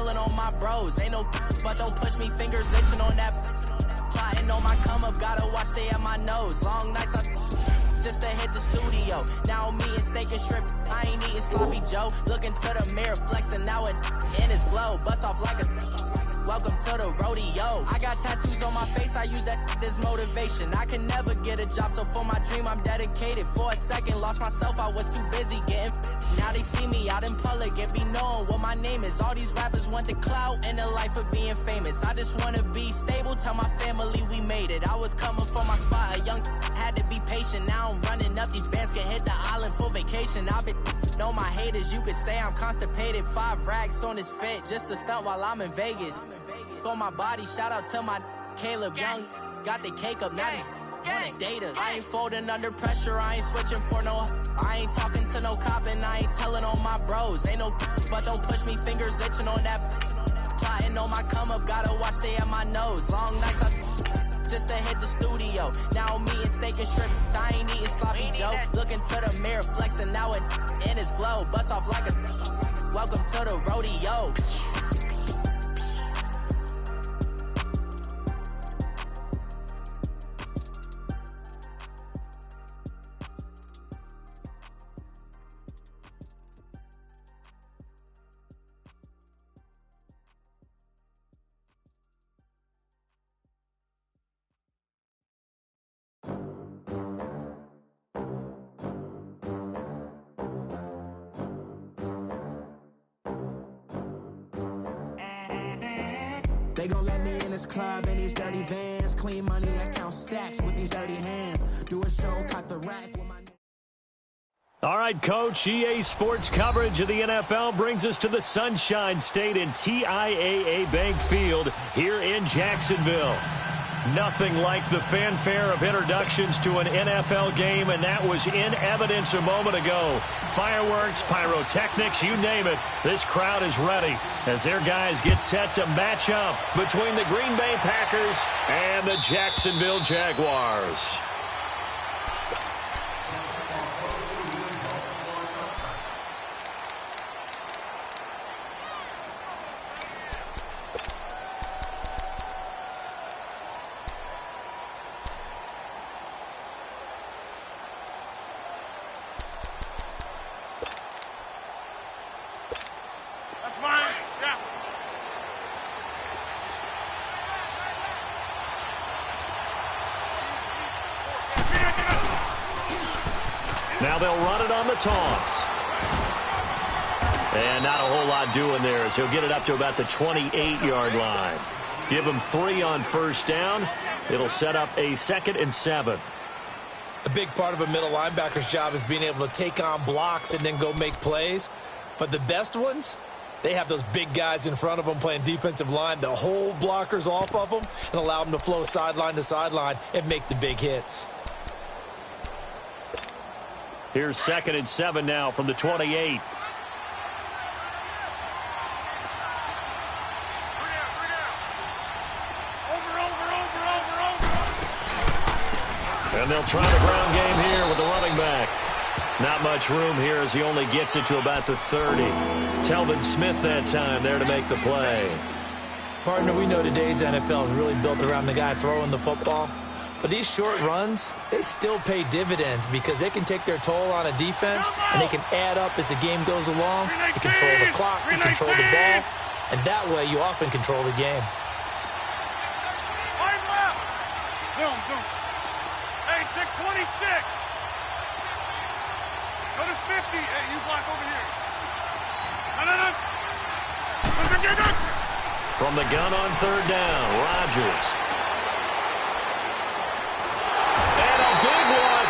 telling on my bros. Ain't no but don't push me, fingers itching on that. Plotting on my come up, gotta watch stay at my nose. Long nights just to hit the studio. Now I'm eating steak and shrimp. I ain't eating sloppy Joe. Looking to the mirror, flexing now and in his glow. Bust off like a welcome to the rodeo. I got tattoos on my face, I use that as motivation. I can never get a job, so for my dream I'm dedicated. For a second, lost myself, I was too busy getting now they see me out in public and be knowing what my name is. All these rappers want the clout and the life of being famous. I just wanna be stable, tell my family we made it. I was coming for my spot, a young had to be patient. Now I'm running up, these bands can hit the island for vacation. I've been know my haters, you could say I'm constipated. 5 racks on his fit, just to stunt while I'm in Vegas. On my body, shout out to my Caleb Young. Got the cake up, now these wanna date us. I ain't folding under pressure, I ain't switching for no. I ain't talking to no cop and I ain't telling on my bros. Ain't no but don't push me, fingers itching on that. Plotting on my come up, gotta watch stay at my nose. Long nights just to hit the studio. Now I'm eating steak and shrimp, I ain't eating sloppy Joe. Looking to the mirror, flexing now and in his glow. Bust off like a welcome to the rodeo. They gon' let me in this club in these dirty vans. Clean money, I count stacks with these dirty hands. Do a show, cut the rack with my... All right, Coach, EA Sports coverage of the NFL brings us to the Sunshine State in TIAA Bank Field here in Jacksonville. Nothing like the fanfare of introductions to an NFL game, and that was in evidence a moment ago. Fireworks, pyrotechnics, you name it. This crowd is ready as their guys get set to match up between the Green Bay Packers and the Jacksonville Jaguars. Now they'll run it on the toss. And not a whole lot doing there as he'll get it up to about the 28-yard line. Give him 3 on first down. It'll set up a 2nd and 7. A big part of a middle linebacker's job is being able to take on blocks and then go make plays. But the best ones, they have those big guys in front of them playing defensive line to hold blockers off of them and allow them to flow sideline to sideline and make the big hits. Here's 2nd and 7 now from the 28. And they'll try the ground game here with the running back. Not much room here as he only gets it to about the 30. Telvin Smith that time there to make the play. Partner, we know today's NFL is really built around the guy throwing the football. But these short runs, they still pay dividends because they can take their toll on a defense and they can add up as the game goes along. You control the clock, you control the ball, and that way you often control the game. Zoom. Hey, check 26. Go to 50. Hey, you block over here. No. From the gun on 3rd down, Rodgers.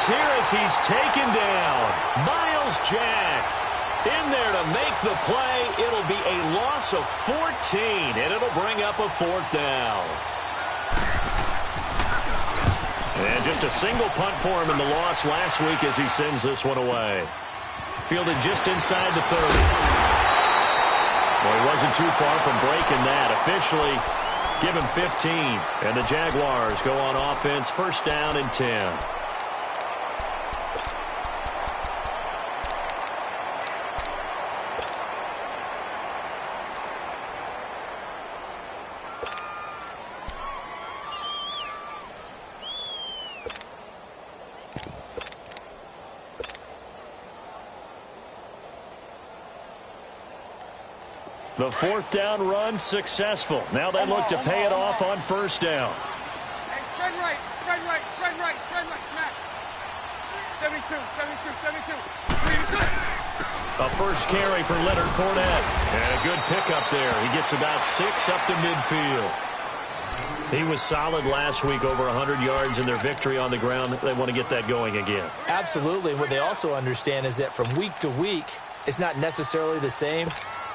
Here as he's taken down. Miles Jack in there to make the play. It'll be a loss of 14, and it'll bring up a 4th down. And just a single punt for him in the loss last week as he sends this one away. Fielded just inside the 30. Well, he wasn't too far from breaking that. Officially, give him 15. And the Jaguars go on offense, 1st down and 10. The fourth down run successful. Now they look to pay it off on first down. Hey, spread right, spread right, spread right, spread right, smack. 72, 72, 72. A first carry for Leonard Fournette. And a good pickup there. He gets about 6 up to midfield. He was solid last week, over 100 yards in their victory on the ground. They want to get that going again. Absolutely. What they also understand is that from week to week, it's not necessarily the same,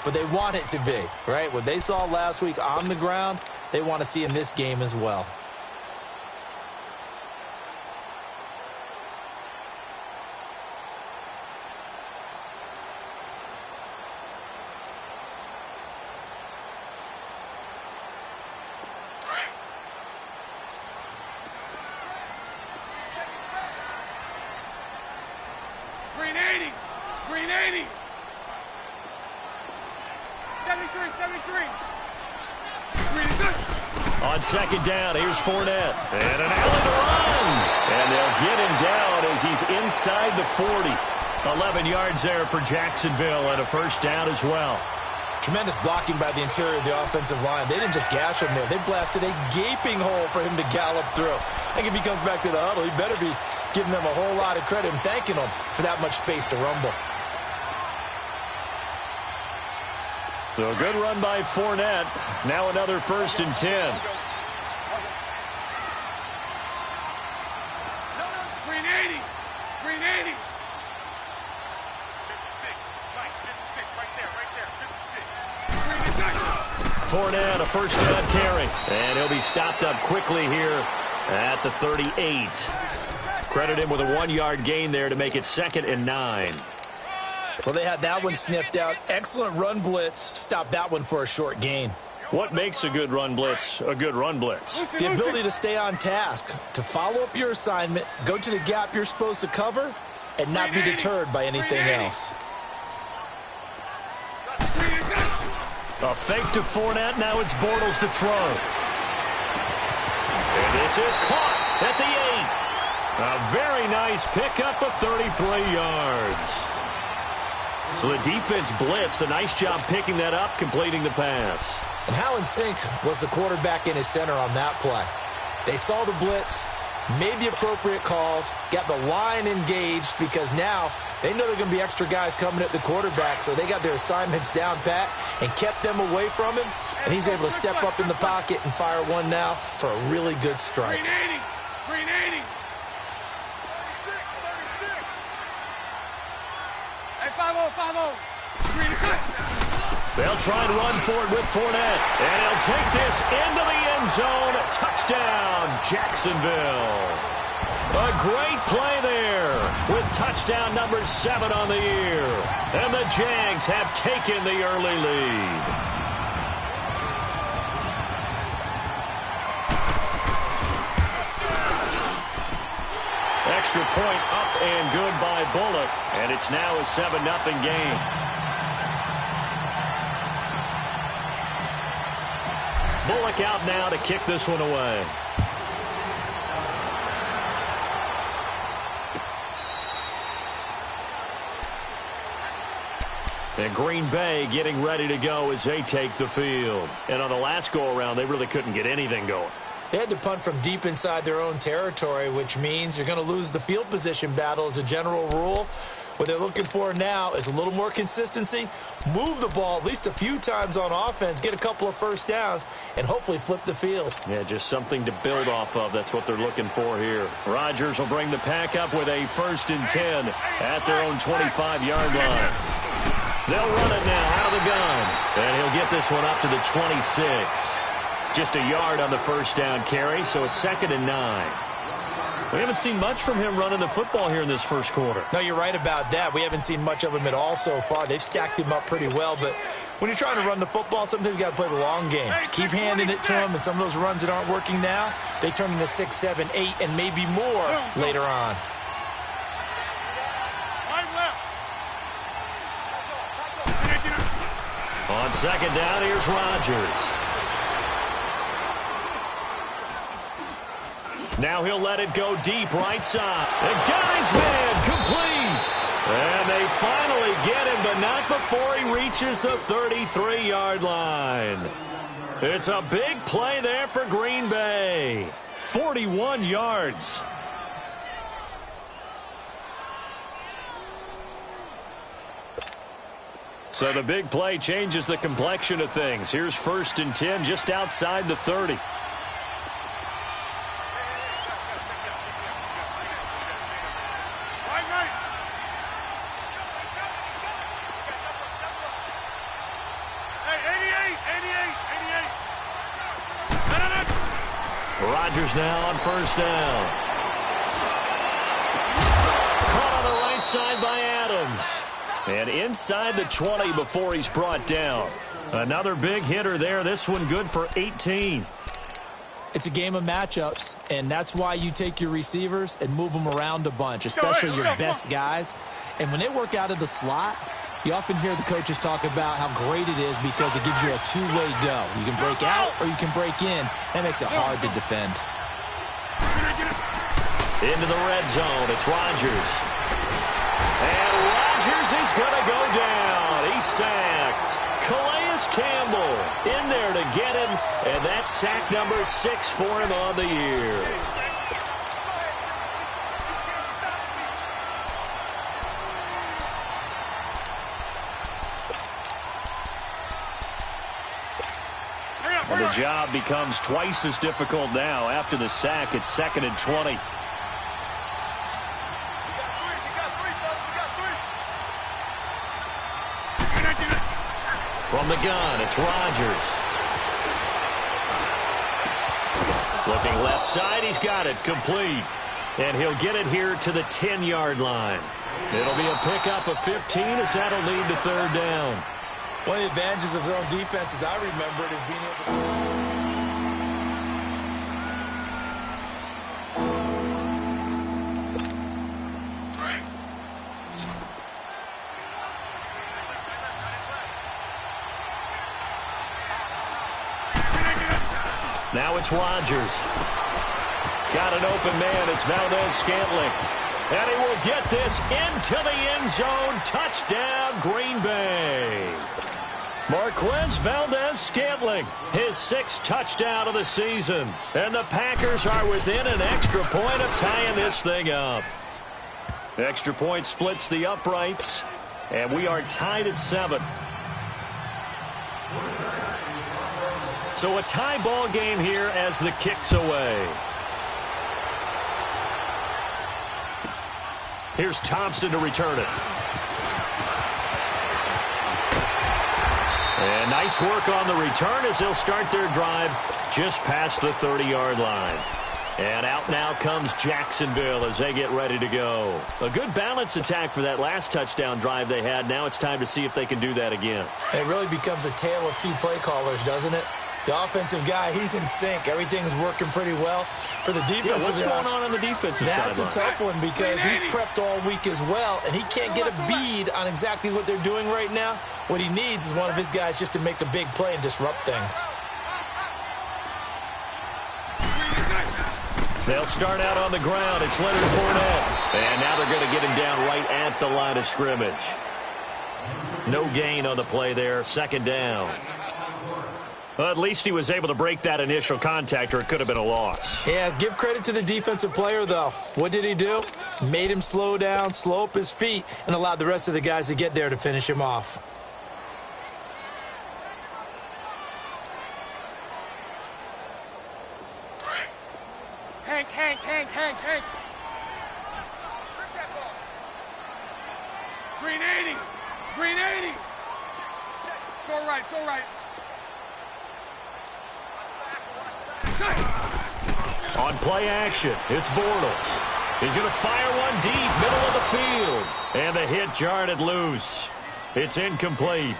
but they want it to be, right? What they saw last week on the ground, they want to see in this game as well. Green 80. Green 80. 73, 73. Green is good. On second down, here's Fournette. And an Allen to run. And they'll get him down as he's inside the 40. 11 yards there for Jacksonville and a first down as well. Tremendous blocking by the interior of the offensive line. They didn't just gash him there. They blasted a gaping hole for him to gallop through. I think if he comes back to the huddle, he better be giving them a whole lot of credit and thanking them for that much space to rumble. So a good run by Fournette. Now another 1st and 10. Green 80. Green 80. 56. Right there. 56. Green is good. Fournette, a first down carry. And he'll be stopped up quickly here at the 38. Credit him with a 1-yard gain there to make it 2nd and 9. Well, they had that one sniffed out. Excellent run blitz. Stopped that one for a short gain. What makes a good run blitz a good run blitz? The ability to stay on task, to follow up your assignment, go to the gap you're supposed to cover, and not be deterred by anything else. A fake to Fournette. Now it's Bortles to throw. And this is caught at the 8. A very nice pickup of 33 yards. So the defense blitzed. A nice job picking that up, completing the pass. And how in sync was the quarterback in his center on that play? They saw the blitz, made the appropriate calls, got the line engaged because now they know there are going to be extra guys coming at the quarterback, so they got their assignments down pat and kept them away from him, and he's able to step up in the pocket and fire one now for a really good strike. Green 80. Green 80. Hey, 5-0, 5-0. Green is good. They'll try and run for it with Fournette. And he'll take this into the end zone. Touchdown, Jacksonville. A great play there with touchdown number 7 on the year. And the Jags have taken the early lead. Extra point up and good by Bullock. And it's now a 7-0 game. Bullock out now to kick this one away. And Green Bay getting ready to go as they take the field. And on the last go-around, they really couldn't get anything going. They had to punt from deep inside their own territory, which means you're going to lose the field position battle as a general rule. What they're looking for now is a little more consistency, move the ball at least a few times on offense, get a couple of first downs, and hopefully flip the field. Yeah, just something to build off of. That's what they're looking for here. Rodgers will bring the pack up with a 1st and 10 at their own 25-yard line. They'll run it now out of the gun, and he'll get this one up to the 26. Just a yard on the first down carry, so it's 2nd and 9. We haven't seen much from him running the football here in this first quarter. No, you're right about that. We haven't seen much of him at all so far. They've stacked him up pretty well, but when you're trying to run the football, sometimes you got to play the long game. Keep handing it to him, and some of those runs that aren't working now, they turn into 6, 7, 8, and maybe more later on. On second down, here's Rodgers. Now he'll let it go deep right side. And got his man complete. And they finally get him, but not before he reaches the 33-yard line. It's a big play there for Green Bay. 41 yards. So the big play changes the complexion of things. Here's 1st and 10 just outside the 30. Rodgers now on 1st down. Caught on the right side by Adams. And inside the 20 before he's brought down. Another big hitter there. This one good for 18. It's a game of matchups, and that's why you take your receivers and move them around a bunch, especially your best guys. And when they work out of the slot, you often hear the coaches talk about how great it is because it gives you a two-way go. You can break out or you can break in. That makes it hard to defend. Into the red zone. It's Rodgers. And Rodgers is going to go down. He's sacked. Calais Campbell in there to get him. And that's sack number 6 for him on the year. Well, the job becomes twice as difficult now. After the sack, it's 2nd and 20. From the gun, it's Rodgers. Looking left side, he's got it, complete. And he'll get it here to the 10-yard line. It'll be a pickup of 15 as that'll lead to 3rd down. One of the advantages of zone defense, as I remember it, is being able to... Now it's Rodgers. Got an open man. It's Valdez-Scantling. And he will get this into the end zone. Touchdown, Green Bay. Marquez Valdez-Scantling, his 6th touchdown of the season. And the Packers are within an extra point of tying this thing up. Extra point splits the uprights. And we are tied at 7. So a tie ball game here as the kick's away. Here's Thompson to return it. And nice work on the return as they'll start their drive just past the 30-yard line. And out now comes Jacksonville as they get ready to go. A good balance attack for that last touchdown drive they had. Now it's time to see if they can do that again. It really becomes a tale of two play callers, doesn't it? The offensive guy, he's in sync. Everything's working pretty well. For the defensive guy, what's going on the defensive side? That's a tough one because he's prepped all week as well, and he can't get a bead on exactly what they're doing right now. What he needs is one of his guys just to make a big play and disrupt things. They'll start out on the ground. It's Leonard Fournette. And now they're going to get him down right at the line of scrimmage. No gain on the play there. 2nd down. Well, at least he was able to break that initial contact, or it could have been a loss. Yeah, give credit to the defensive player, though. What did he do? Made him slow down, slow up his feet, and allowed the rest of the guys to get there to finish him off. Hank. Green 80. So right. On play action, it's Bortles. He's going to fire one deep, middle of the field. And the hit jarred it loose. It's incomplete.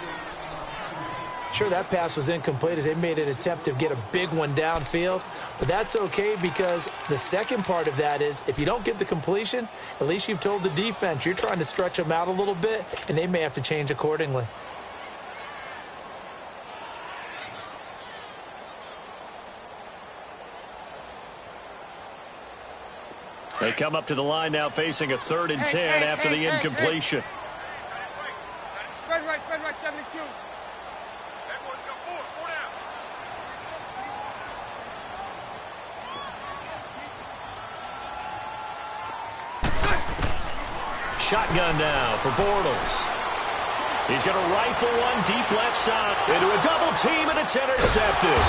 Sure, that pass was incomplete as they made an attempt to get a big one downfield. But that's okay because the second part of that is if you don't get the completion, at least you've told the defense you're trying to stretch them out a little bit, and they may have to change accordingly. They come up to the line now facing a 3rd and 10 after the incompletion. Spread right, 72. Shotgun now for Bortles. He's going to rifle one deep left side into a double team, and it's intercepted.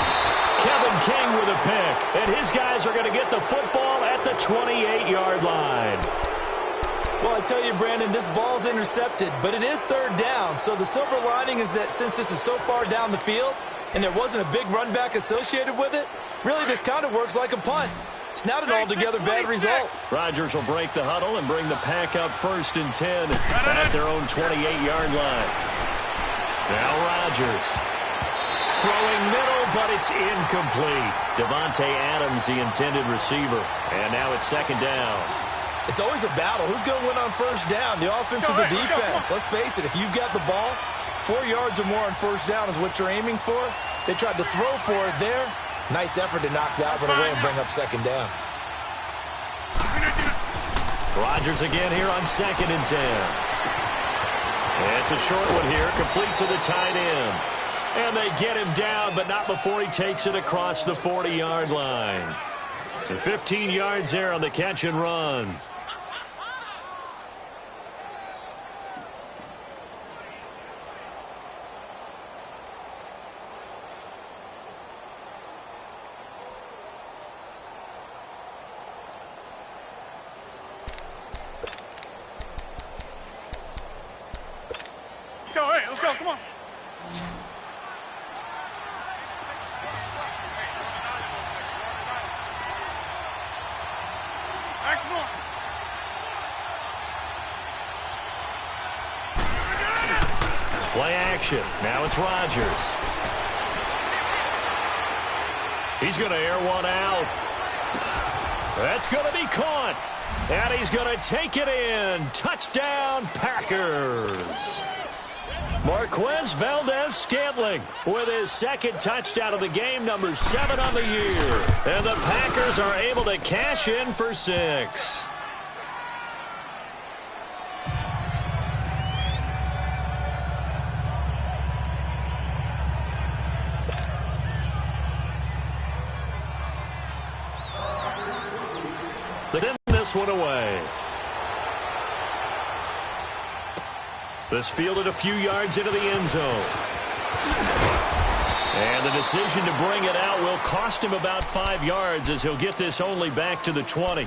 Kevin King with a pick, and his guys are going to get the football at the 28-yard line. Well, I tell you, Brandon, this ball's intercepted, but it is 3rd down. So the silver lining is that since this is so far down the field and there wasn't a big run back associated with it, really this kind of works like a punt. It's not an altogether bad result. Rodgers will break the huddle and bring the pack up 1st and 10 at their own 28-yard line. Now Rodgers throwing middle, but it's incomplete. Devontae Adams, the intended receiver. And now it's 2nd down. It's always a battle. Who's going to win on 1st down, the offense or the defense? Let's face it, if you've got the ball, 4 yards or more on 1st down is what you're aiming for. They tried to throw for it there. Nice effort to knock that one away and bring up 2nd down. Rodgers again here on 2nd and 10. It's a short one here, complete to the tight end. And they get him down, but not before he takes it across the 40-yard line. So 15 yards there on the catch and run. Let's go, come on. Play action. Now it's Rodgers. He's going to air one out. That's going to be caught. And he's going to take it in. Touchdown, Packers. Marquez Valdez-Scantling with his 2nd touchdown of the game, number 7 on the year. And the Packers are able to cash in for 6. They didn't this one away. This fielded a few yards into the end zone. And the decision to bring it out will cost him about 5 yards as he'll get this only back to the 20.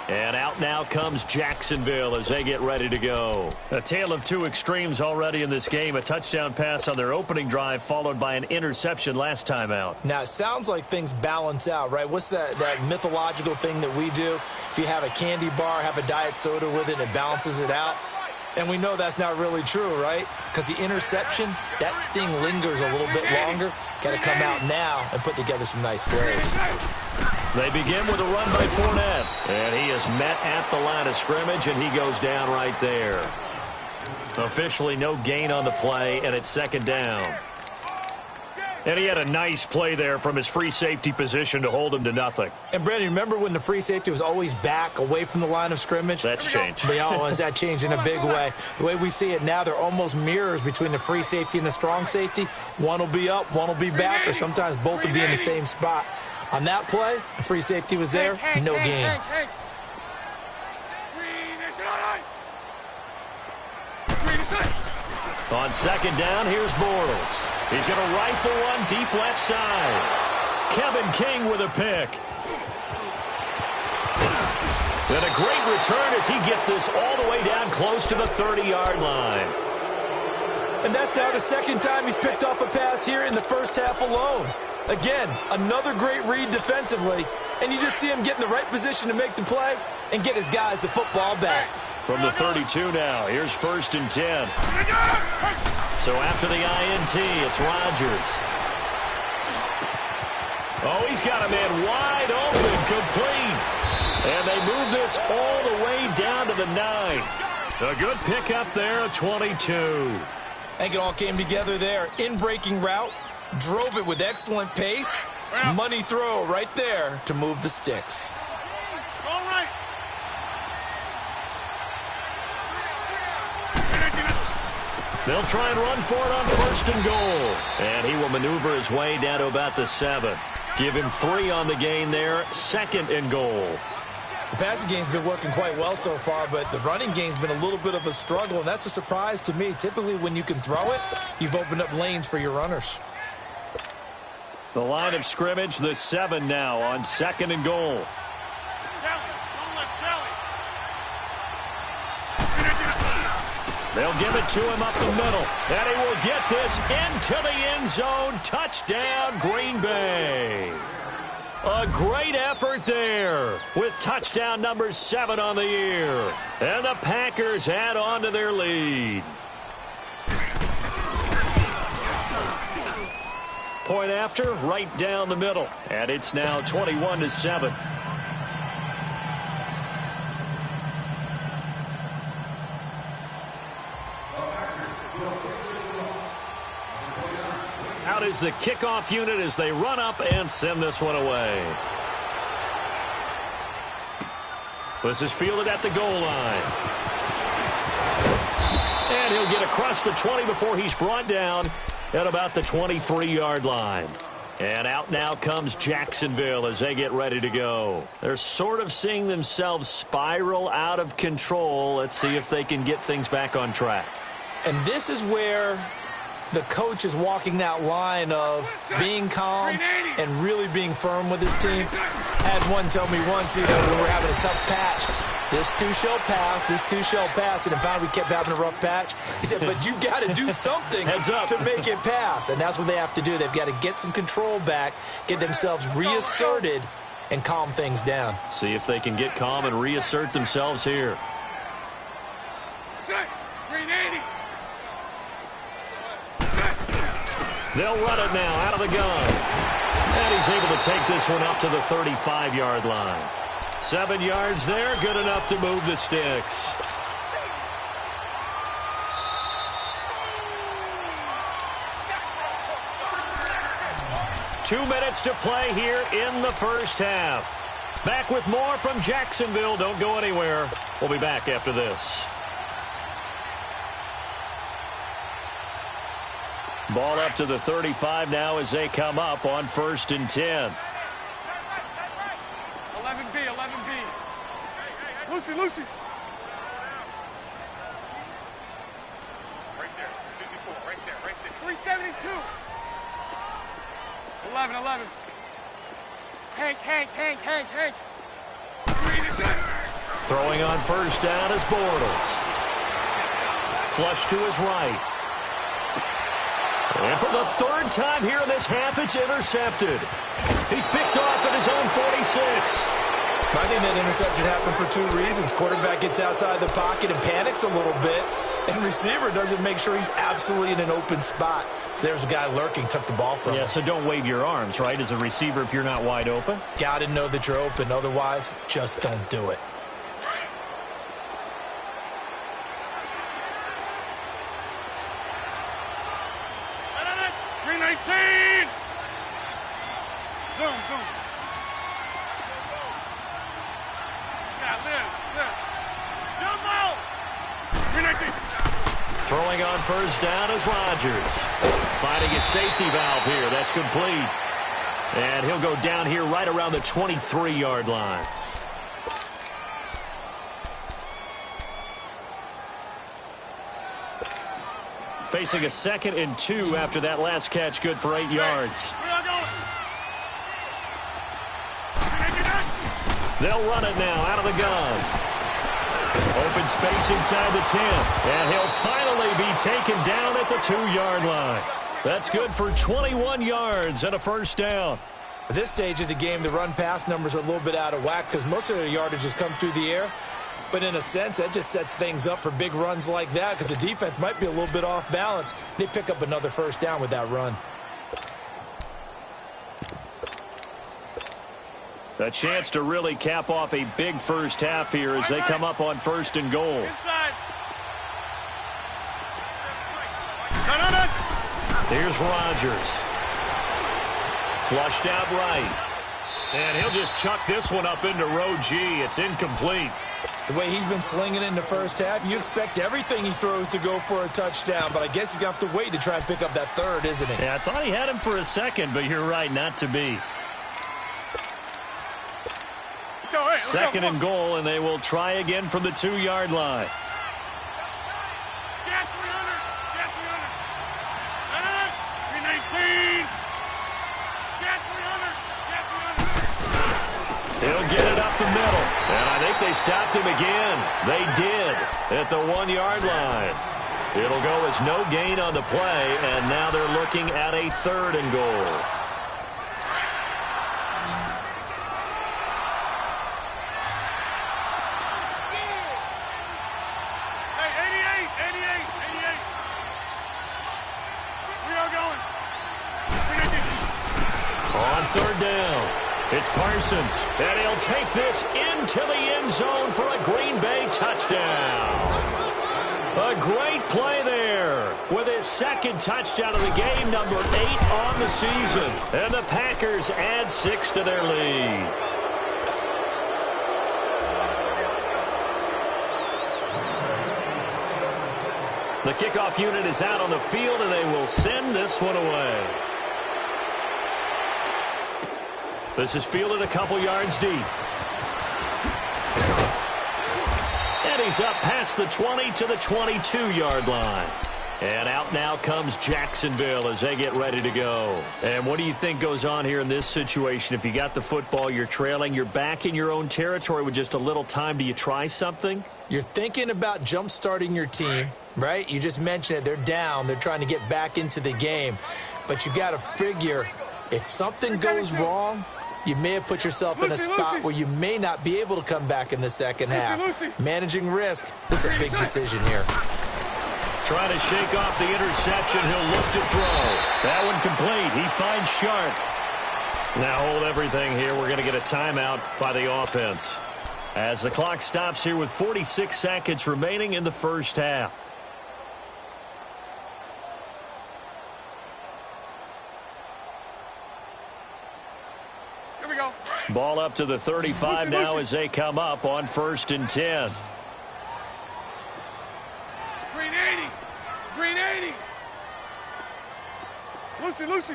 And out now comes Jacksonville as they get ready to go. A tale of two extremes already in this game. A touchdown pass on their opening drive followed by an interception last time out. Now, it sounds like things balance out, right? What's that mythological thing that we do? If you have a candy bar, have a diet soda with it, it balances it out. And we know that's not really true, right? Because the interception, that sting lingers a little bit longer. Got to come out now and put together some nice plays. They begin with a run by Fournette. And he is met at the line of scrimmage, and he goes down right there. Officially no gain on the play, and it's 2nd down. And he had a nice play there from his free safety position to hold him to nothing. And, Brandon, remember when the free safety was always back away from the line of scrimmage? That's changed. That changed in a big way. The way we see it now, they're almost mirrors between the free safety and the strong safety. One will be up, one will be back, or sometimes both will be in the same spot. On that play, the free safety was there, no gain. On 2nd down, here's Bortles. He's going to rifle one deep left side. Kevin King with a pick. And a great return as he gets this all the way down close to the 30-yard line. And that's now the 2nd time he's picked off a pass here in the first half alone. Again, another great read defensively. And you just see him get in the right position to make the play and get his guys the football back. From the 32 now, here's 1st and 10. So after the INT, it's Rodgers. Oh, he's got a man wide open, complete. And they move this all the way down to the 9. A good pickup there, a 22. I think it all came together there. In-breaking route, drove it with excellent pace. Money throw right there to move the sticks. All right. They'll try and run for it on 1st and goal. And he will maneuver his way down to about the 7. Give him 3 on the gain there. 2nd and goal. The passing game's been working quite well so far, but the running game's been a little bit of a struggle, and that's a surprise to me. Typically, when you can throw it, you've opened up lanes for your runners. The line of scrimmage, the 7 now on 2nd and goal. They'll give it to him up the middle, and he will get this into the end zone. Touchdown, Green Bay. A great effort there with touchdown number 7 on the year. And the Packers add on to their lead. Point after, right down the middle. And it's now 21-7. Out is the kickoff unit as they run up and send this one away. This is fielded at the goal line. And he'll get across the 20 before he's brought down at about the 23-yard line. And out now comes Jacksonville as they get ready to go. They're sort of seeing themselves spiral out of control. Let's see if they can get things back on track. And this is where the coach is walking that line of being calm and really being firm with his team. Had one tell me once, when we were having a tough patch, this too shall pass, this too shall pass. And in fact, we kept having a rough patch. He said, but you got to do something to make it pass. And that's what they have to do. They've got to get some control back, get themselves reasserted, and calm things down. See if they can get calm and reassert themselves here. 380. They'll run it now out of the gun. And he's able to take this one up to the 35-yard line. 7 yards there, good enough to move the sticks. Two minutes to play here in the first half. Back with more from Jacksonville. Don't go anywhere. We'll be back after this. Ball up to the 35 now as they come up on 1st and 10. 11B, 11B. Lucy, Lucy. Right there, 54, right there, right there. 372. 11. Hank. Throwing on 1st down is Bortles. Flush to his right. And for the 3rd time here in this half, it's intercepted. He's picked off at his own 46. I think that interception happened for 2 reasons. Quarterback gets outside the pocket and panics a little bit, and receiver doesn't make sure he's absolutely in an open spot. So there's a guy lurking, took the ball from him. Yeah, so don't wave your arms, right, as a receiver if you're not wide open? Got to know that you're open. Otherwise, just don't do it. Zoom. Yeah, Liz. Jump out. 319. Throwing on 1st down is Rodgers. Finding a safety valve here. That's complete. And he'll go down here right around the 23-yard line. Facing a 2nd and 2 after that last catch, good for 8 yards. They'll run it now out of the gun. Open space inside the 10. And he'll finally be taken down at the 2-yard line. That's good for 21 yards and a 1st down. At this stage of the game, the run-pass numbers are a little bit out of whack because most of their yardage has come through the air. But in a sense, that just sets things up for big runs like that because the defense might be a little bit off balance. They pick up another 1st down with that run. A chance to really cap off a big first half here as they come up on 1st and goal. Inside. Here's Rodgers. Flushed out right. And he'll just chuck this one up into row G. It's incomplete. The way he's been slinging it in the first half, you expect everything he throws to go for a touchdown, but I guess he's going to have to wait to try and pick up that third, isn't he? Yeah, I thought he had him for a second, but you're right, not to be. Second and goal, and they will try again from the 2-yard line. Get 300! Get 300! 319! Get 300! Get 300! He'll get it up the middle. And I think they stopped him again. They did at the 1-yard line. It'll go as no gain on the play, and now they're looking at a 3rd and goal. On 3rd down, it's Parsons, and he'll take this into the end zone for a Green Bay touchdown. A great play there with his 2nd touchdown of the game, number 8 on the season. And the Packers add 6 to their lead. The kickoff unit is out on the field, and they will send this one away. This is fielded a couple yards deep. And he's up past the 20 to the 22-yard line. And out now comes Jacksonville as they get ready to go. And what do you think goes on here in this situation? If you got the football, you're trailing, you're back in your own territory with just a little time. Do you try something? You're thinking about jump-starting your team, right? You just mentioned it. They're down. They're trying to get back into the game. But you got to figure if something goes wrong, you may have put yourself in a spot where you may not be able to come back in the second half. Managing risk, this is a big decision here. Trying to shake off the interception. He'll look to throw. That one complete. He finds Sharp. Now hold everything here. We're going to get a timeout by the offense as the clock stops here with 46 seconds remaining in the first half. Here we go. Ball up to the 35 now as they come up on 1st and 10. Green 80. Green 80. Lucy.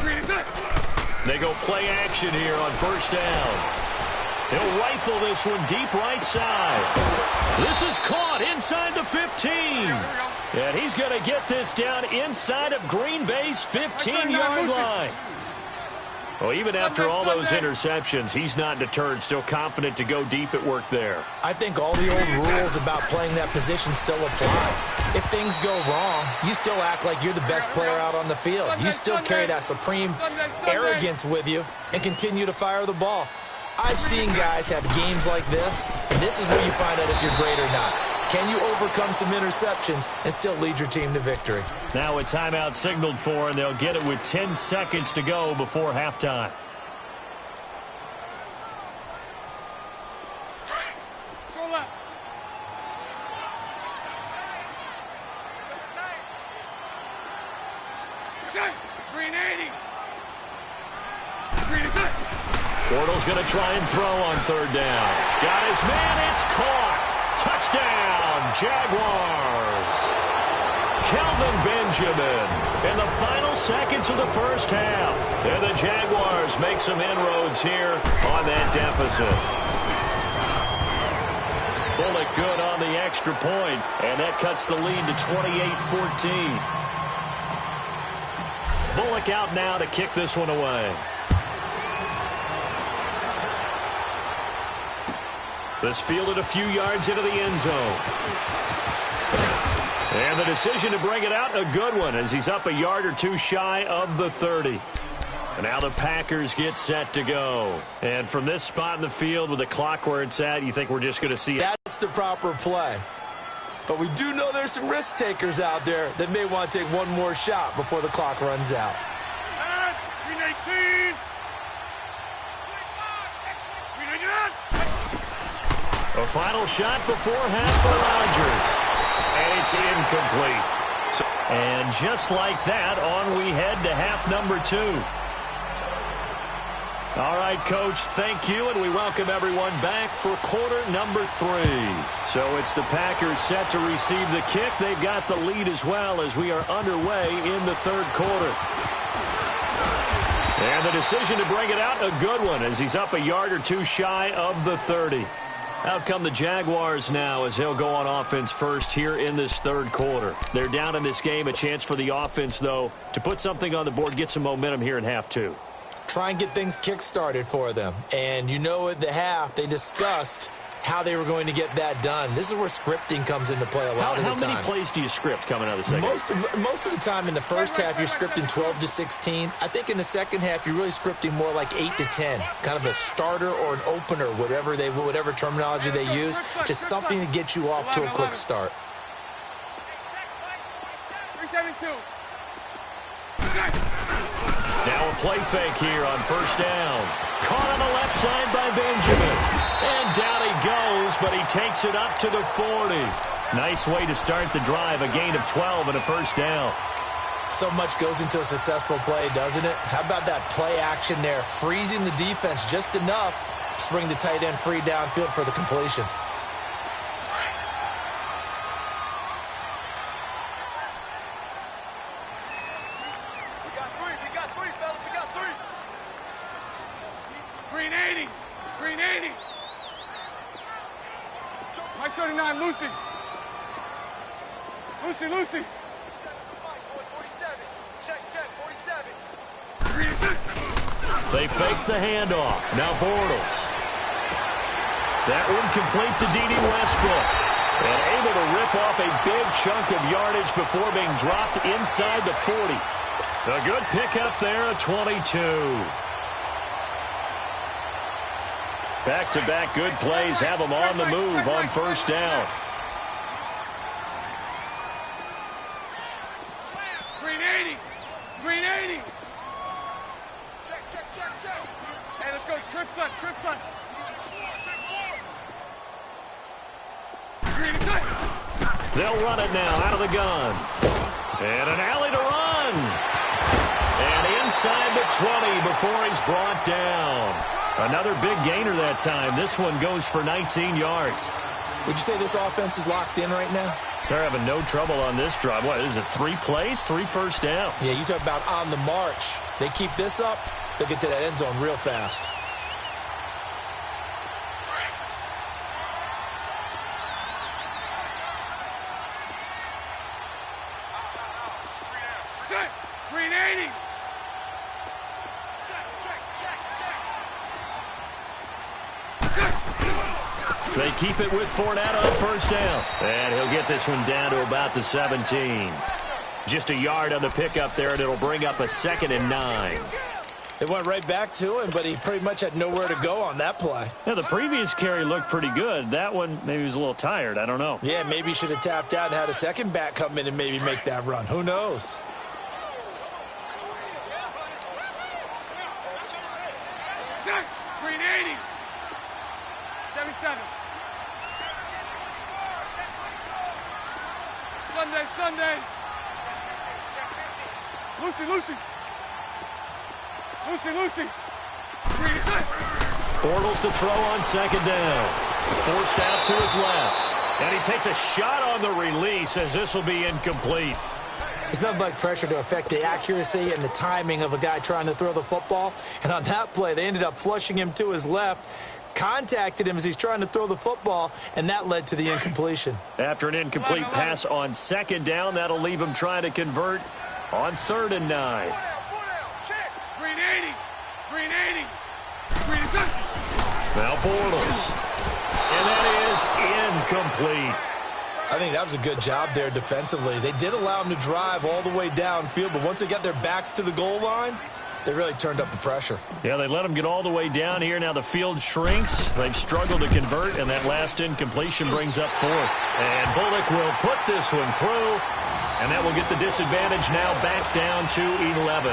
Green is it. They go play action here on 1st down. He'll rifle this one deep right side. This is caught inside the 15. And he's going to get this down inside of Green Bay's 15-yard line. Well, even after all those interceptions, he's not deterred, still confident to go deep at work there. I think all the old rules about playing that position still apply. If things go wrong, you still act like you're the best player out on the field. You still carry that supreme arrogance with you and continue to fire the ball. I've seen guys have games like this, and this is where you find out if you're great or not. Can you overcome some interceptions and still lead your team to victory? Now a timeout signaled for, and they'll get it with 10 seconds to go before halftime. Control left. Green 80. Green is it. Bortles going to try and throw on 3rd down. Got his man. It's caught. Touchdown, Jaguars. Kelvin Benjamin in the final seconds of the first half. And the Jaguars make some inroads here on that deficit. Bullock good on the extra point, and that cuts the lead to 28-14. Bullock out now to kick this one away. This fielded a few yards into the end zone. And the decision to bring it out, a good one, as he's up a yard or two shy of the 30. And now the Packers get set to go. And from this spot in the field with the clock where it's at, you think we're just going to see it? That's the proper play. But we do know there's some risk takers out there that may want to take one more shot before the clock runs out. Green 18. Green 89. A final shot before half for Rodgers. And it's incomplete. And just like that, on we head to half number 2. All right, Coach, thank you, and we welcome everyone back for quarter number 3. So it's the Packers set to receive the kick. They've got the lead as well as we are underway in the third quarter. And the decision to bring it out, a good one, as he's up a yard or two shy of the 30. Out come the Jaguars now as he'll go on offense first here in this third quarter. They're down in this game. A chance for the offense, though, to put something on the board, get some momentum here in half 2. Try and get things kick-started for them. And you know at the half, they discussed how they were going to get that done. This is where scripting comes into play a lot of the time. How many plays do you script coming out of the second? Most of the time in the first half, you're scripting 12 to 16. I think in the second half, you're really scripting more like 8 to 10. Kind of a starter or an opener, whatever terminology they use. Just something to get you off to a quick start. 372. Now a play fake here on first down. Caught on the left side by Benjamin. And down he goes, but he takes it up to the 40. Nice way to start the drive, a gain of 12 and a first down. So much goes into a successful play, doesn't it? How about that play action there? Freezing the defense just enough to bring the tight end free downfield for the completion. Lucy. They fake the handoff. Now Bortles. That one complete to D.D. Westbrook. And able to rip off a big chunk of yardage before being dropped inside the 40. A good pickup there, a 22. Back-to-back good plays have them on the move on first down. Hey, let's go. Trips left. They'll run it now out of the gun. And an alley to run. And inside the 20 before he's brought down. Another big gainer that time. This one goes for 19 yards. Would you say this offense is locked in right now? They're having no trouble on this drive. What is it, 3 plays, 3 first downs? Yeah, you talk about on the march. They keep this up, they'll get to that end zone real fast. Check. 380. They keep it with Fournette on first down. And he'll get this one down to about the 17. Just a yard on the pickup there, and it'll bring up a 2nd and 9. It went right back to him, but he pretty much had nowhere to go on that play. Yeah, the previous carry looked pretty good. That one, maybe he was a little tired. I don't know. Yeah, maybe he should have tapped out and had a second back come in and maybe make that run. Who knows? Check. 380. 77. Sunday. Lucy. Bortles to throw on second down. Forced out to his left. And he takes a shot on the release as this will be incomplete. It's nothing like pressure to affect the accuracy and the timing of a guy trying to throw the football. And on that play, they ended up flushing him to his left, contacted him as he's trying to throw the football, and that led to the incompletion. After an incomplete pass on second down, that'll leave him trying to convert on 3rd and 9. 380. Now Bortles. And that is incomplete. I think that was a good job there defensively. They did allow him to drive all the way downfield, but once they got their backs to the goal line, they really turned up the pressure. Yeah, they let him get all the way down here. Now the field shrinks. They've struggled to convert, and that last incompletion brings up 4th. And Bullock will put this one through, and that will get the disadvantage now back down to 11.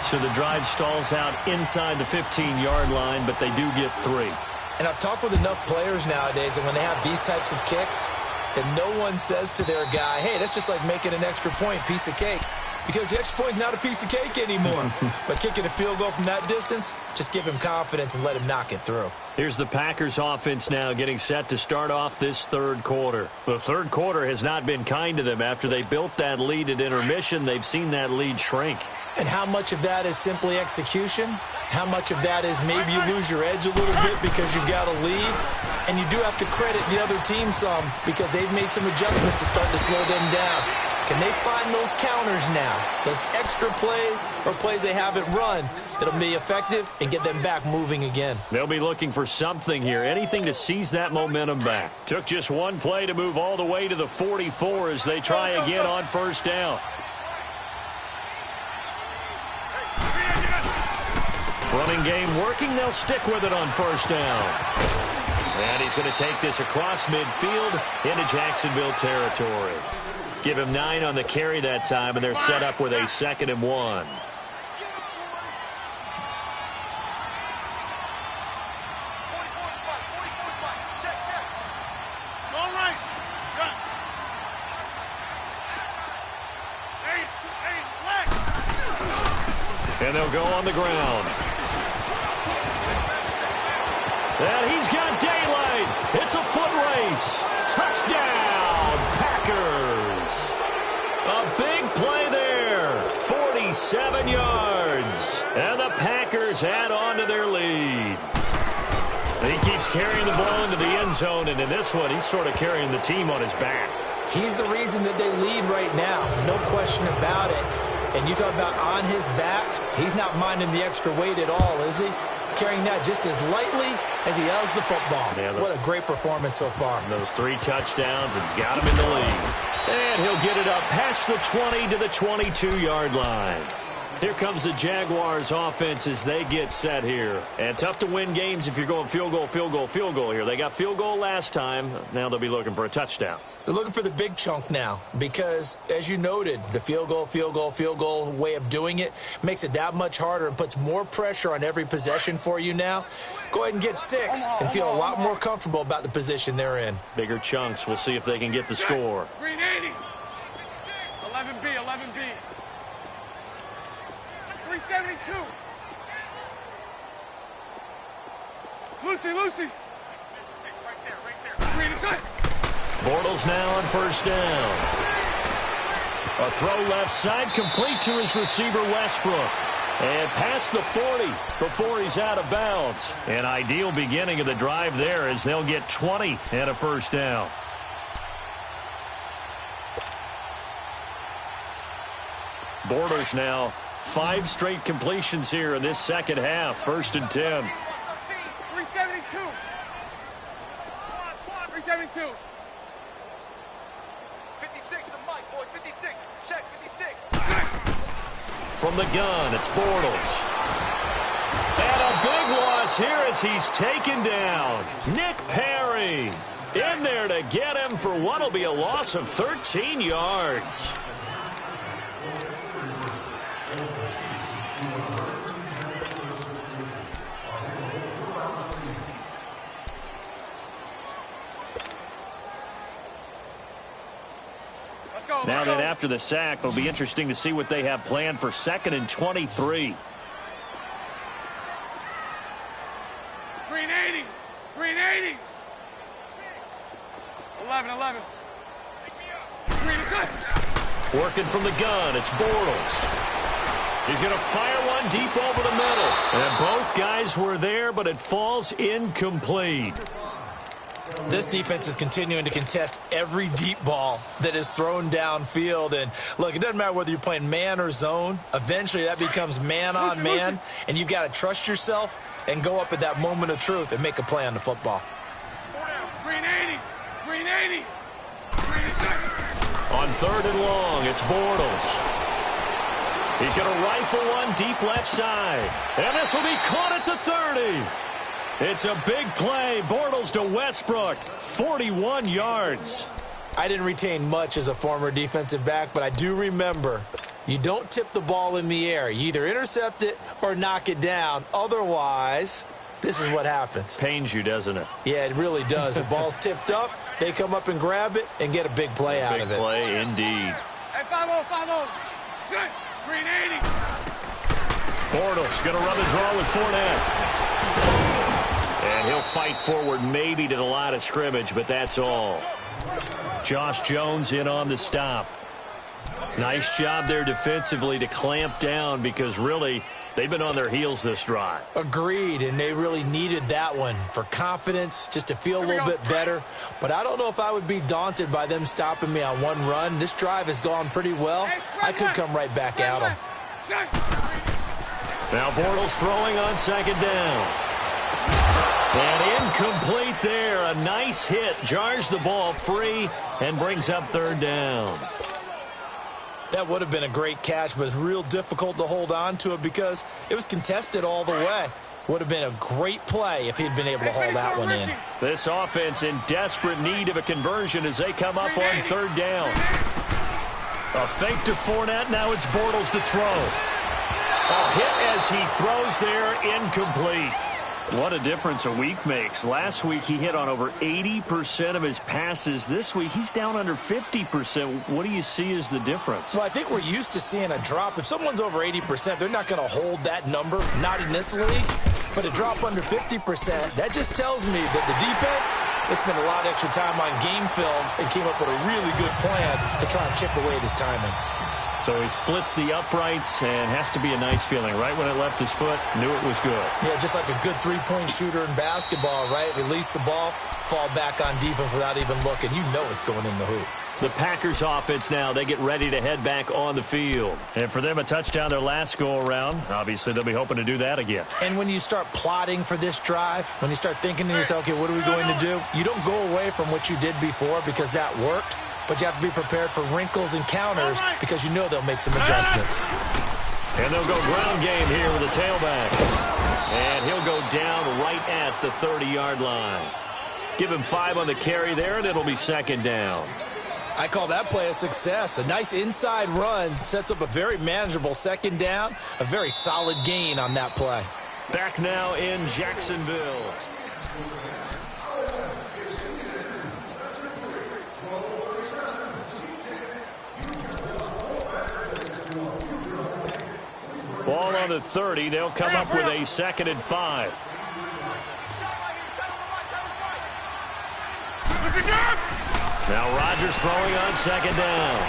So the drive stalls out inside the 15-yard line, but they do get 3. And I've talked with enough players nowadays, and when they have these types of kicks, that no one says to their guy, hey, that's just like making an extra point, piece of cake. because the extra point is not a piece of cake anymore. But kicking a field goal from that distance, just give him confidence and let him knock it through. Here's the Packers offense now getting set to start off this third quarter. The third quarter has not been kind to them. After they built that lead at intermission, they've seen that lead shrink. And how much of that is simply execution? How much of that is maybe you lose your edge a little bit because you've got to leave? And you do have to credit the other team some because they've made some adjustments to start to slow them down. Can they find those counters now, those extra plays or plays they haven't run that'll be effective and get them back moving again? They'll be looking for something here, anything to seize that momentum back. Took just one play to move all the way to the 44 as they try again on first down. Running game working. They'll stick with it on first down. And he's going to take this across midfield into Jacksonville territory. Give him 9 on the carry that time, and they're set up with a 2nd and 1. And they'll go on the ground. And he's got daylight. It's a foot race. Touchdown, Packers. A big play there. 47 yards. And the Packers add on to their lead. He keeps carrying the ball into the end zone, and in this one, he's sort of carrying the team on his back. He's the reason that they lead right now. No question about it. And you talk about on his back, he's not minding the extra weight at all, is he? Carrying that just as lightly as he does the football. Yeah, what a great performance so far. Those 3 touchdowns, it's got him in the lead. And he'll get it up past the 20 to the 22-yard line. Here comes the Jaguars offense as they get set here. And tough to win games if you're going field goal, field goal, field goal here. They got field goal last time. Now they'll be looking for a touchdown. They're looking for the big chunk now because, as you noted, the field goal, field goal, field goal way of doing it makes it that much harder and puts more pressure on every possession for you now. Go ahead and get 6 and feel a lot more comfortable about the position they're in. Bigger chunks. We'll see if they can get the score. Green 80. 11B, 11B. 372. Lucy. Green inside. Bortles now on first down. A throw left side, complete to his receiver, Westbrook. And past the 40 before he's out of bounds. An ideal beginning of the drive there as they'll get 20 and a first down. Bortles now 5 straight completions here in this second half. 1st and 10. 372. 372. 56, the mic, boys. 56. Check, 56. From the gun, it's Bortles. And a big loss here as he's taken down. Nick Perry in there to get him for what will be a loss of 13 yards. Now that after the sack, it'll be interesting to see what they have planned for 2nd and 23. Green 80. Green 80. 11. Green inside. Working from the gun, it's Bortles. He's going to fire one deep over the middle. And both guys were there, but it falls incomplete. This defense is continuing to contest every deep ball that is thrown downfield. And, look, it doesn't matter whether you're playing man or zone. Eventually, that becomes man on man, and you've got to trust yourself and go up at that moment of truth and make a play on the football. Green 80. Green 80. Green inside. On 3rd and long, it's Bortles. He's going to rifle one deep left side. And this will be caught at the 30. It's a big play. Bortles to Westbrook. 41 yards. I didn't retain much as a former defensive back, but I do remember you don't tip the ball in the air. You either intercept it or knock it down. Otherwise, this is what happens. Pains you, doesn't it? Yeah, it really does. The ball's tipped up, they come up and grab it and get a big play out of it. Big play indeed. Hey, 5-0, 5-0. Green 80. Bortles going to run the draw with Fournette. And he'll fight forward maybe to the line of scrimmage, but that's all. Josh Jones in on the stop. Nice job there defensively to clamp down because really they've been on their heels this drive. Agreed, and they really needed that one for confidence, just to feel a little bit better. But I don't know if I would be daunted by them stopping me on one run. This drive has gone pretty well. I could come right back at them. Now Bortles throwing on second down. And incomplete there. A nice hit. Jars the ball free and brings up third down. That would have been a great catch, but it's real difficult to hold on to it because it was contested all the way. Would have been a great play if he'd been able to haul that one in. This offense in desperate need of a conversion as they come up on third down. A fake to Fournette. Now it's Bortles to throw. A hit as he throws there, incomplete. What a difference a week makes. Last week he hit on over 80% of his passes. This week he's down under 50%. What do you see as the difference? Well, I think we're used to seeing a drop. If someone's over 80%, they're not going to hold that number, not in this league. But a drop under 50%, that just tells me that the defense, they spent a lot of extra time on game films and came up with a really good plan to try and chip away at his timing. So he splits the uprights and has to be a nice feeling. Right when it left his foot, knew it was good. Yeah, just like a good three-point shooter in basketball, right? Release the ball, fall back on defense without even looking. You know it's going in the hoop. The Packers offense now, they get ready to head back on the field. And for them, a touchdown their last go-around. Obviously, they'll be hoping to do that again. And when you start plotting for this drive, when you start thinking to yourself, okay, what are we going to do? You don't go away from what you did before because that worked. But you have to be prepared for wrinkles and counters because you know they'll make some adjustments. And they'll go ground game here with a tailback. And he'll go down right at the 30-yard line. Give him 5 on the carry there, and it'll be second down. I call that play a success. A nice inside run sets up a very manageable second down. A very solid gain on that play. Back now in Jacksonville. Ball on the 30. They'll come up with a 2nd and 5. Now Rodgers throwing on second down.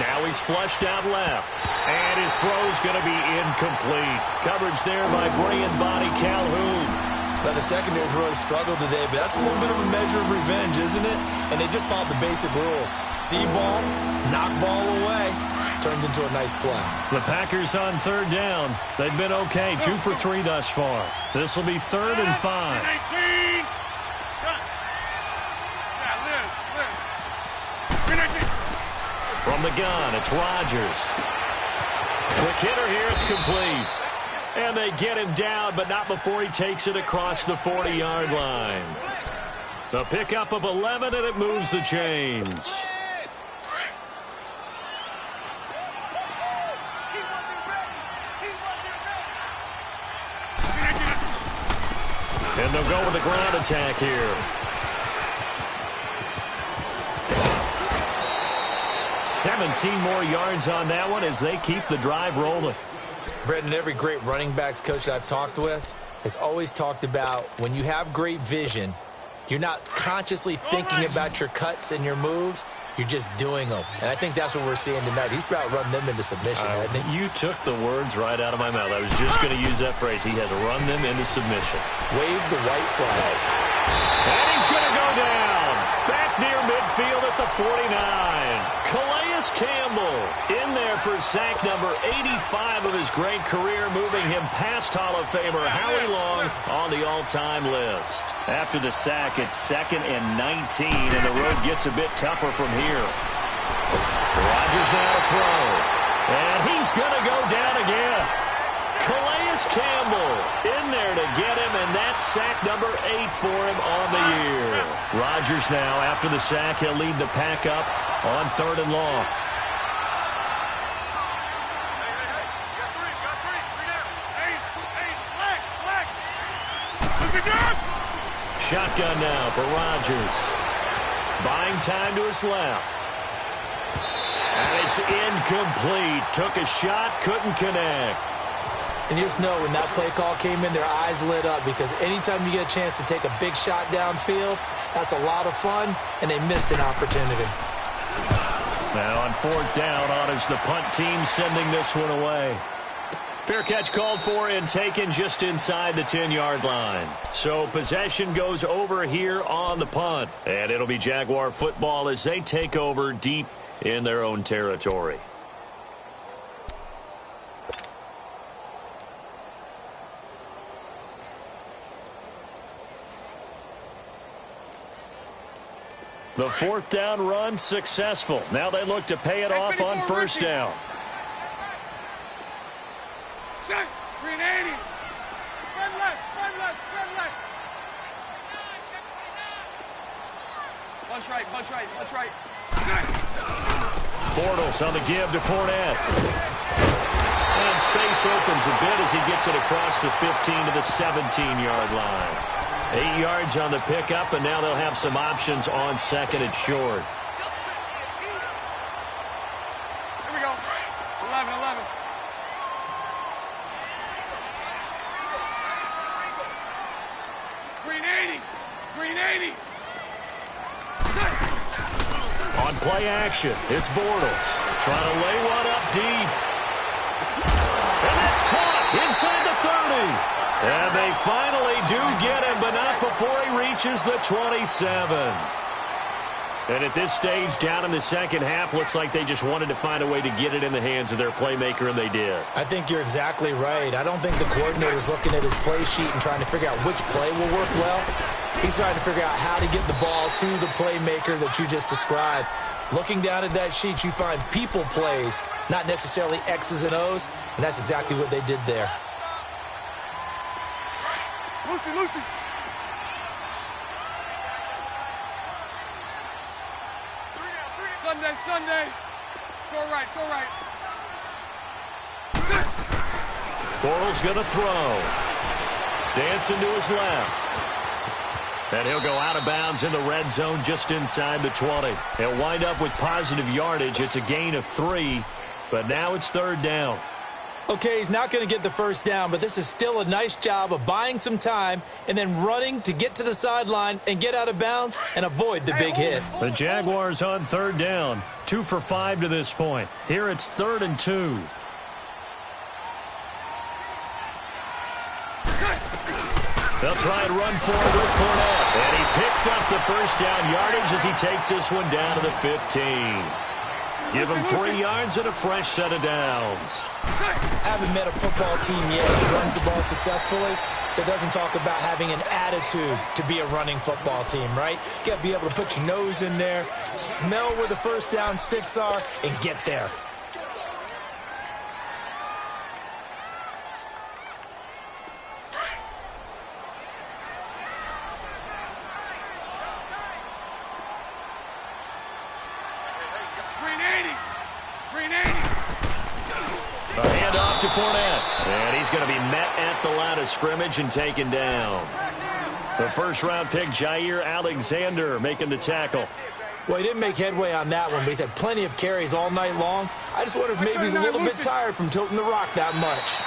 Now he's flushed out left. And his throw's going to be incomplete. Coverage there by Brian Body Calhoun. Now, the secondary's really struggled today, but that's a little bit of a measure of revenge, isn't it? And they just followed the basic rules. See ball, knock ball away. Turned into a nice play. The Packers on third down. They've been okay. 2 for 3 thus far. This will be 3rd and 5. From the gun, it's Rodgers. Quick hitter here. It's complete. And they get him down, but not before he takes it across the 40-yard line. The pickup of 11, and it moves the chains. And they'll go with the ground attack here. 17 more yards on that one as they keep the drive rolling. Brendan, every great running backs coach I've talked with has always talked about when you have great vision, you're not consciously thinking about your cuts and your moves. You're just doing them. And I think that's what we're seeing tonight. He's about run them into submission, hasn't he? You took the words right out of my mouth. I was just going to use that phrase. He has run them into submission. Wave the white flag. And he's going to go down. Back near midfield at the 49. Calais Campbell in there for sack number 85 of his great career, moving him past Hall of Famer Howie Long on the all-time list. After the sack, it's 2nd and 19, and the road gets a bit tougher from here. Rodgers now to throw, and he's going to go down again. Calais Campbell in there to get him, and that's sack number 8 for him on the year. Rodgers now, after the sack, he'll lead the pack up on 3rd and long. Shotgun now for Rodgers. Buying time to his left. And he It's incomplete. Took a shot, couldn't connect. And you just know when that play call came in, their eyes lit up because anytime you get a chance to take a big shot downfield, that's a lot of fun, and they missed an opportunity. Now on fourth down, honors the punt team sending this one away. Fair catch called for and taken just inside the 10-yard line. So possession goes over here on the punt. And it'll be Jaguar football as they take over deep in their own territory. The fourth down run successful. Now they look to pay it off on first down. 380. Spread left, spread left, spread left. Bunch right, bunch right, bunch right. Bortles on the give to Fournette. And space opens a bit as he gets it across the 15 to the 17-yard line. 8 yards on the pickup, and now they'll have some options on second and short. Here we go. 11, 11. Green 80. Green 80. On play action, it's Bortles trying to lay one up deep. And that's caught inside the 30. And they finally do get him, but not before he reaches the 27. And at this stage, down in the second half, looks like they just wanted to find a way to get it in the hands of their playmaker, and they did. I think you're exactly right. I don't think the coordinator's looking at his play sheet and trying to figure out which play will work well. He's trying to figure out how to get the ball to the playmaker that you just described. Looking down at that sheet, you find people plays, not necessarily X's and O's, and that's exactly what they did there. Lucy, Lucy. Sunday, Sunday. So right, so right. Bortles going to throw. Dancing to his left. And he'll go out of bounds in the red zone just inside the 20. He'll wind up with positive yardage. It's a gain of 3, but now it's third down. Okay, he's not going to get the first down, but this is still a nice job of buying some time and then running to get to the sideline and get out of bounds and avoid the big hit. The Jaguars on third down. 2 for 5 to this point. Here it's 3rd and 2. They'll try and run forward with Fournette. And he picks up the first down yardage as he takes this one down to the 15. Give him 3 yards and a fresh set of downs. Haven't met a football team yet that runs the ball successfully that doesn't talk about having an attitude to be a running football team, right? You got to be able to put your nose in there, smell where the first down sticks are, and get there. A handoff to Fournette. And he's going to be met at the line of scrimmage and taken down. The first-round pick, Jair Alexander, making the tackle. Well, he didn't make headway on that one, but he's had plenty of carries all night long. I just wonder if maybe he's a little bit tired from toting the rock that much.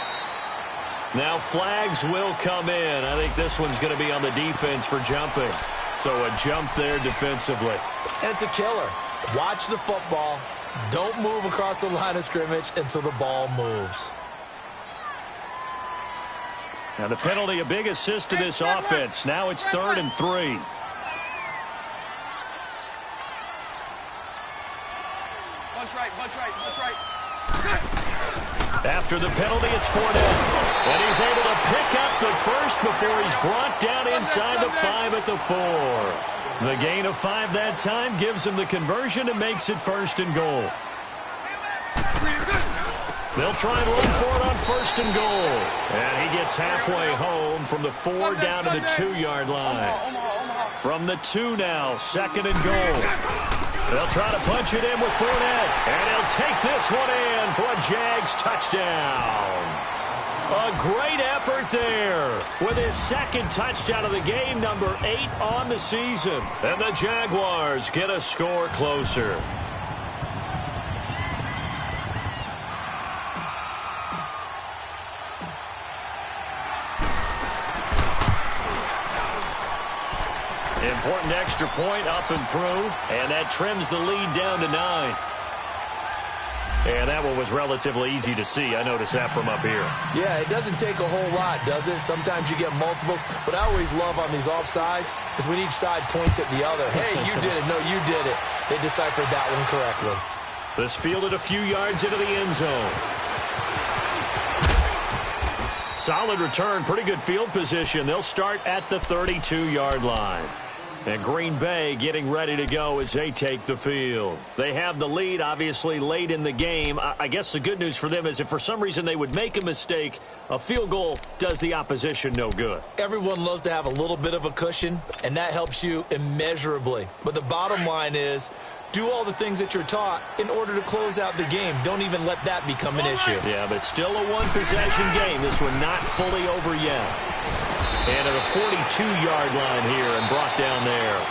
Now flags will come in. I think this one's going to be on the defense for jumping. So a jump there defensively. And it's a killer. Watch the football. Don't move across the line of scrimmage until the ball moves. Now the penalty, a big assist to this offense. Now it's 3rd and 3. Bunch right, bunch right, bunch right. After the penalty, it's Fournette. And he's able to pick up the first before he's brought down inside the 5 at the 4. The gain of 5 that time gives him the conversion and makes it 1st and goal. They'll try and run for it on 1st and goal. And he gets halfway home from the 4 down to the 2-yard line. From the 2 now, 2nd and goal. They'll try to punch it in with Fournette. And he'll take this one in for a Jags touchdown. A great effort there with his 2nd touchdown of the game, number 8 on the season. And the Jaguars get a score closer. Important extra point up and through, and that trims the lead down to 9. And that one was relatively easy to see. I noticed that from up here. Yeah, it doesn't take a whole lot, does it? Sometimes you get multiples. What I always love on these offsides is when each side points at the other. Hey, you did it. No, you did it. They deciphered that one correctly. This fielded a few yards into the end zone. Solid return, pretty good field position. They'll start at the 32-yard line. And Green Bay getting ready to go as they take the field. They have the lead, obviously, late in the game. I guess the good news for them is if for some reason they would make a mistake, a field goal does the opposition no good. Everyone loves to have a little bit of a cushion, and that helps you immeasurably. But the bottom line is, do all the things that you're taught in order to close out the game. Don't even let that become an issue. Yeah, but still a one-possession game. This one not fully over yet. And at a 42-yard line here and brought down there.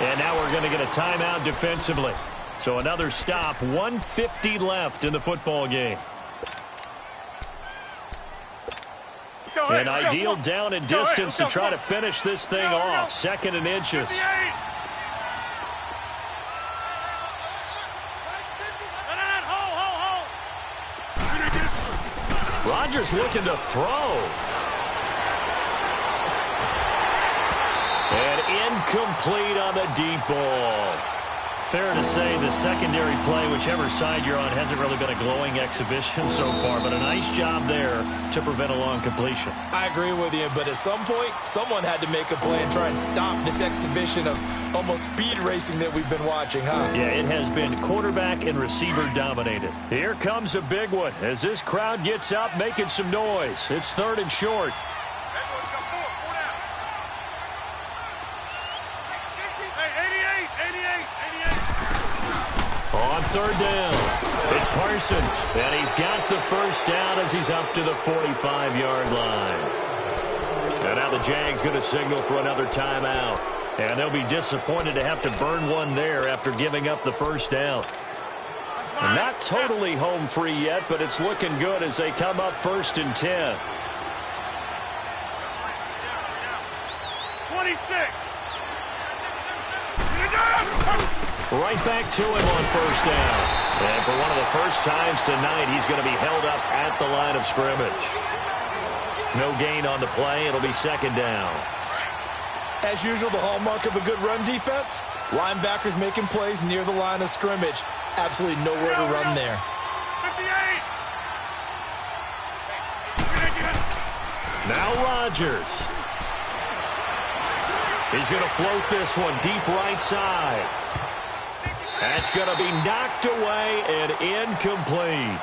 And now we're going to get a timeout defensively. So another stop, 1:50 left in the football game. An ideal down and distance to try to finish this thing off. 2nd and inches. Rodgers looking to throw. And incomplete on the deep ball. Fair to say the secondary play, whichever side you're on, hasn't really been a glowing exhibition so far, but a nice job there to prevent a long completion. I agree with you, but at some point, someone had to make a play and try and stop this exhibition of almost speed racing that we've been watching, huh? Yeah, it has been quarterback and receiver dominated. Here comes a big one as this crowd gets up making some noise. It's 3rd and short. On 3rd down, it's Parsons, and he's got the first down as he's up to the 45-yard line. And now the Jags going to signal for another timeout. And they'll be disappointed to have to burn one there after giving up the first down. Not totally home free yet, but it's looking good as they come up 1st and 10. 26. Right back to him on 1st down. And for one of the first times tonight, he's going to be held up at the line of scrimmage. No gain on the play. It'll be 2nd down. As usual, the hallmark of a good run defense, linebackers making plays near the line of scrimmage. Absolutely nowhere to run there. 58. Now Rodgers. He's going to float this one deep right side. That's going to be knocked away and incomplete.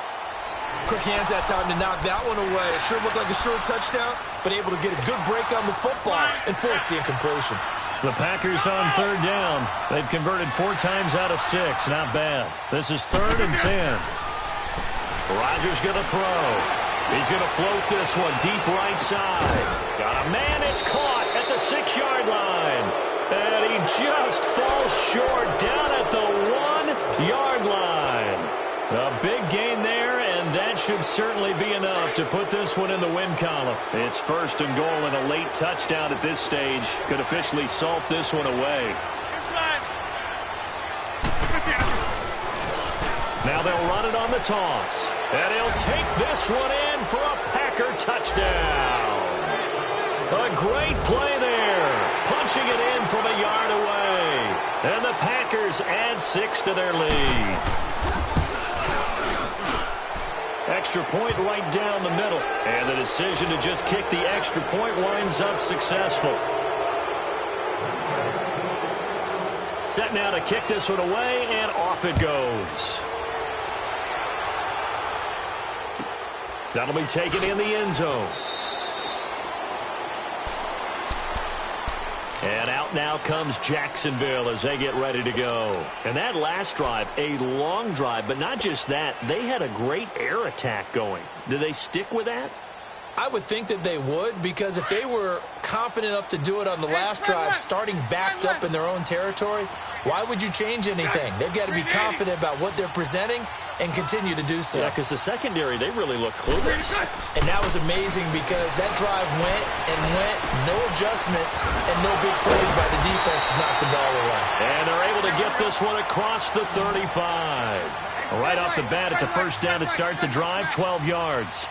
Quick hands that time to knock that one away. It sure looked like a short touchdown, but able to get a good break on the football and force the incompletion. The Packers on 3rd down. They've converted 4 times out of 6. Not bad. This is 3rd and 10. Rodgers going to throw. He's going to float this one deep right side. Got a man. It's caught at the 6-yard line. And he just falls short down at the 1-yard line. A big gain there, and that should certainly be enough to put this one in the win column. It's 1st and goal, and a late touchdown at this stage could officially salt this one away. Now they'll run it on the toss. And he'll take this one in for a Packer touchdown. A great play there. Punching it in from a yard away. And the Packers add 6 to their lead. Extra point right down the middle. And the decision to just kick the extra point winds up successful. Set now to kick this one away, and off it goes. That'll be taken in the end zone. And out now comes Jacksonville as they get ready to go. And that last drive, a long drive, but not just that. They had a great air attack going. Do they stick with that? I would think that they would, because if they were confident enough to do it on the last drive, starting backed up in their own territory, why would you change anything? They've got to be confident about what they're presenting and continue to do so. Yeah, because the secondary, they really look clueless. And that was amazing because that drive went and went, no adjustments, and no big plays by the defense to knock the ball away. And they're able to get this one across the 35. Right off the bat, it's a first down to start the drive, 12 yards.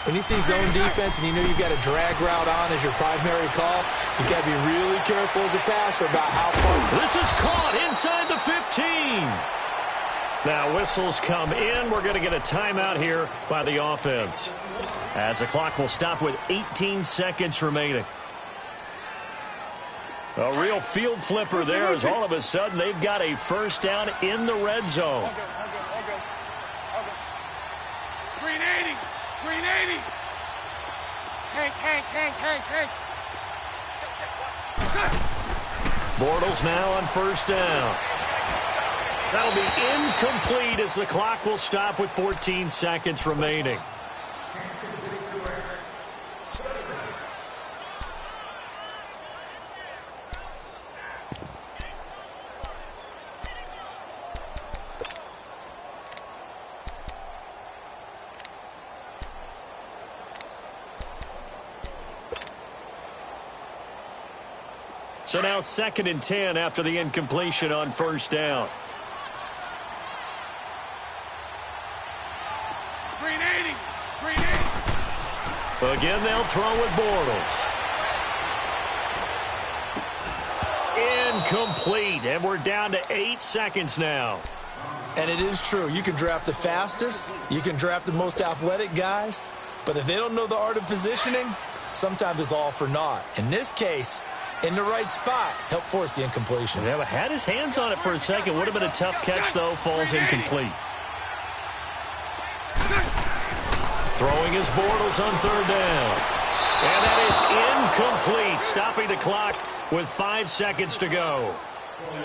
When you see zone defense and you know you've got a drag route on as your primary call, you've got to be really careful as a passer about how far. This is caught inside the 15. Now whistles come in. We're going to get a timeout here by the offense, as the clock will stop with 18 seconds remaining. A real field flipper there, as all of a sudden they've got a first down in the red zone. Green 80. Green 80. Hank. Bortles now on first down. That'll be incomplete as the clock will stop with 14 seconds remaining. So now 2nd and 10 after the incompletion on first down. Green 80. Again, they'll throw with Bortles. Incomplete, and we're down to 8 seconds now. And it is true. You can draft the fastest. You can draft the most athletic guys. But if they don't know the art of positioning, sometimes it's all for naught. In this case, in the right spot, help force the incompletion. Yeah, but had his hands on it for a second. Would have been a tough catch, though. Falls incomplete. Throwing his Bortles on 3rd down. And that is incomplete, stopping the clock with 5 seconds to go.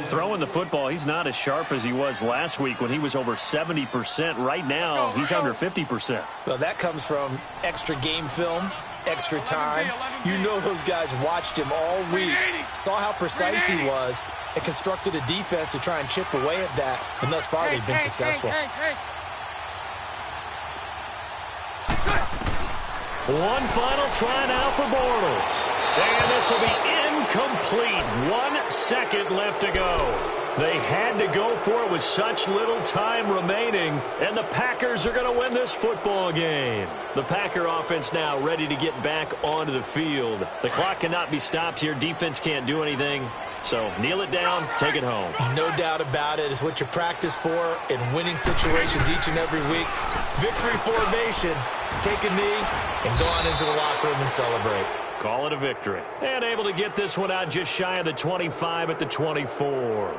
Throwing the football, he's not as sharp as he was last week when he was over 70%. Right now, he's under 50%. Well, that comes from extra game film, extra time. You know those guys watched him all week, saw how precise he was, and constructed a defense to try and chip away at that, and thus far they've been successful. One final try now for Bortles. And this will be incomplete. 1 second left to go. They had to go for it with such little time remaining, and the Packers are going to win this football game. The Packer offense now ready to get back onto the field. The clock cannot be stopped here. Defense can't do anything. So kneel it down, take it home. No doubt about it. It's what you practice for in winning situations each and every week. Victory formation. Take a knee and go on into the locker room and celebrate. Call it a victory. And able to get this one out just shy of the 25 at the 24.